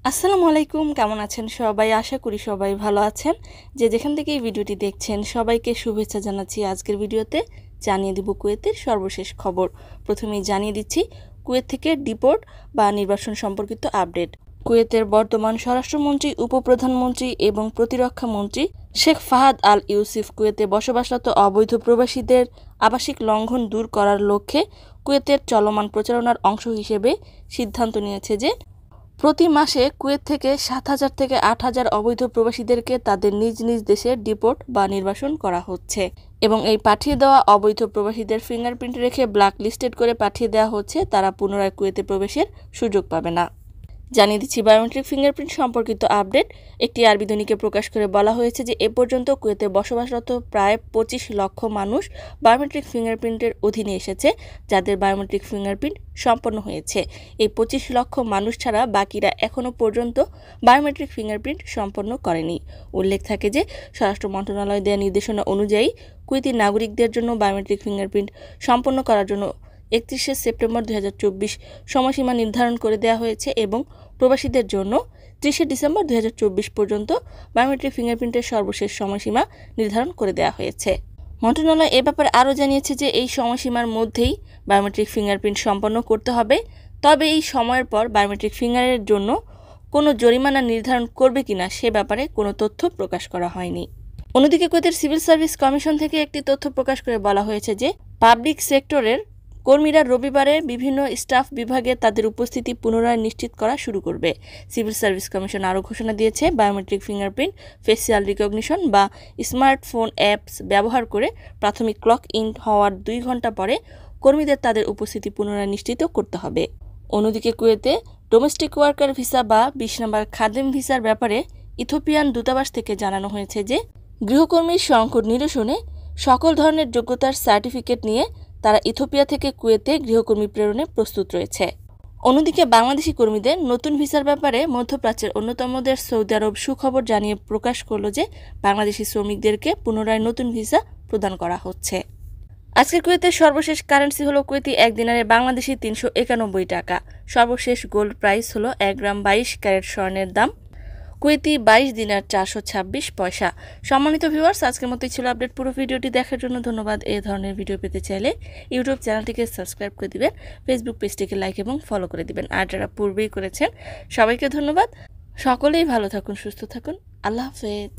আসসালামু আলাইকুম, কেমন আছেন সবাই? আশা করি সবাই ভালো আছেন। যে যেখান থেকে এই ভিডিওটি দেখছেন সবাইকে শুভেচ্ছা জানাচ্ছি। আজকের ভিডিওতে জানিয়ে দিব কুয়েতের সর্বশেষ খবর। প্রথমেই জানিয়ে দিচ্ছি কুয়েত থেকে ডিপোর্ট বা নির্বাসন সম্পর্কিত আপডেট। কুয়েতের বর্তমান স্বরাষ্ট্রমন্ত্রী, উপপ্রধানমন্ত্রী এবং প্রতিরক্ষা মন্ত্রী শেখ ফাহাদ আল ইউসুফ কুয়েতে বসবাসরত অবৈধ প্রবাসীদের আবাসিক লঙ্ঘন দূর করার লক্ষ্যে কুয়েতের চলমান প্রচারণার অংশ হিসেবে সিদ্ধান্ত নিয়েছে যে প্রতি মাসে কুয়েত থেকে 7,000 থেকে 8,000 অবৈধ প্রবাসীদেরকে তাদের নিজ নিজ দেশে ডিপোর্ট বা নির্বাসন করা হচ্ছে এবং এই পাঠিয়ে দেওয়া অবৈধ প্রবাসীদের ফিঙ্গারপ্রিন্ট রেখে ব্ল্যাক লিস্টেড করে পাঠিয়ে দেওয়া হচ্ছে। তারা পুনরায় কুয়েতে প্রবেশের সুযোগ পাবে না। জানিয়ে দিচ্ছি বায়োমেট্রিক ফিঙ্গারপ্রিন্ট সম্পর্কিত আপডেট। একটি আরবি দৈনিকে প্রকাশ করে বলা হয়েছে যে এ পর্যন্ত কুয়েতে বসবাসরত প্রায় 25 লক্ষ মানুষ বায়োমেট্রিক ফিঙ্গারপ্রিন্টের অধীনে এসেছে, যাদের বায়োমেট্রিক ফিঙ্গারপ্রিন্ট সম্পন্ন হয়েছে। এই 25 লক্ষ মানুষ ছাড়া বাকিরা এখনও পর্যন্ত বায়োমেট্রিক ফিঙ্গারপ্রিন্ট সম্পন্ন করেনি। উল্লেখ থাকে যে স্বরাষ্ট্র মন্ত্রণালয় দেওয়া নির্দেশনা অনুযায়ী কুয়েতি নাগরিকদের জন্য বায়োমেট্রিক ফিঙ্গারপ্রিন্ট সম্পন্ন করার জন্য 31 সেপ্টেম্বর 2024 সময়সীমা নির্ধারণ করে দেওয়া হয়েছে এবং প্রবাসীদের জন্য 30 ডিসেম্বর 2024 পর্যন্ত বায়োমেট্রিক ফিঙ্গারপ্রিন্টের সর্বশেষ সময়সীমা নির্ধারণ করে দেওয়া হয়েছে। মন্ত্রণালয় এ ব্যাপারে আরও জানিয়েছে যে এই সময়সীমার মধ্যেই বায়োমেট্রিক ফিঙ্গারপ্রিন্ট সম্পন্ন করতে হবে। তবে এই সময়ের পর বায়োমেট্রিক ফিঙ্গারের জন্য কোনো জরিমানা নির্ধারণ করবে কিনা সে ব্যাপারে কোনো তথ্য প্রকাশ করা হয়নি। অন্যদিকে কুয়েতের সিভিল সার্ভিস কমিশন থেকে একটি তথ্য প্রকাশ করে বলা হয়েছে যে পাবলিক সেক্টরের কর্মীরা রবিবারে বিভিন্ন স্টাফ বিভাগে তাদের উপস্থিতি পুনরায় নিশ্চিত করা শুরু করবে। সিভিল সার্ভিস কমিশন আরও ঘোষণা দিয়েছে বায়োমেট্রিক ফিঙ্গারপ্রিন্ট, ফেসিয়াল রিকগনিশন বা স্মার্টফোন অ্যাপস ব্যবহার করে প্রাথমিক ক্লক ইন হওয়ার 2 ঘন্টা পরে কর্মীদের তাদের উপস্থিতি পুনরায় নিশ্চিত করতে হবে। অন্যদিকে কুয়েতে ডোমেস্টিক ওয়ার্কার ভিসা বা 20 নম্বর খাদেম ভিসার ব্যাপারে ইথিওপিয়ান দূতাবাস থেকে জানানো হয়েছে যে গৃহকর্মীর সংকট নিরসনে সকল ধরনের যোগ্যতার সার্টিফিকেট নিয়ে তারা ইথিওপিয়া থেকে কুয়েতে গৃহকর্মী প্রেরণে প্রস্তুত রয়েছে। অন্যদিকে বাংলাদেশি কর্মীদের নতুন ভিসার ব্যাপারে মধ্যপ্রাচ্যের অন্যতম দেশ সৌদি আরব সুখবর জানিয়ে প্রকাশ করল যে বাংলাদেশি শ্রমিকদেরকে পুনরায় নতুন ভিসা প্রদান করা হচ্ছে। আজকের কুয়েতের সর্বশেষ কারেন্সি হলো কুয়েতি 1 দিনারে বাংলাদেশি 391 টাকা। সর্বশেষ গোল্ড প্রাইস হলো 1 গ্রাম 22 ক্যারেট স্বর্ণের দাম কুয়েতি 22 দিনার 426 পয়সা। সম্মানিত ভিউয়ার্স, আজকের মতোই ছিল আপডেট। পুরো ভিডিওটি দেখার জন্য ধন্যবাদ। এই ধরনের ভিডিও পেতে চাইলে ইউটিউব চ্যানেলটিকে সাবস্ক্রাইব করে দিবেন, ফেসবুক পেজটিকে লাইক এবং ফলো করে দিবেন। আর যারা পূর্বেই করেছেন সবাইকে ধন্যবাদ। সকলেই ভালো থাকুন, সুস্থ থাকুন। আল্লাহ হাফেজ।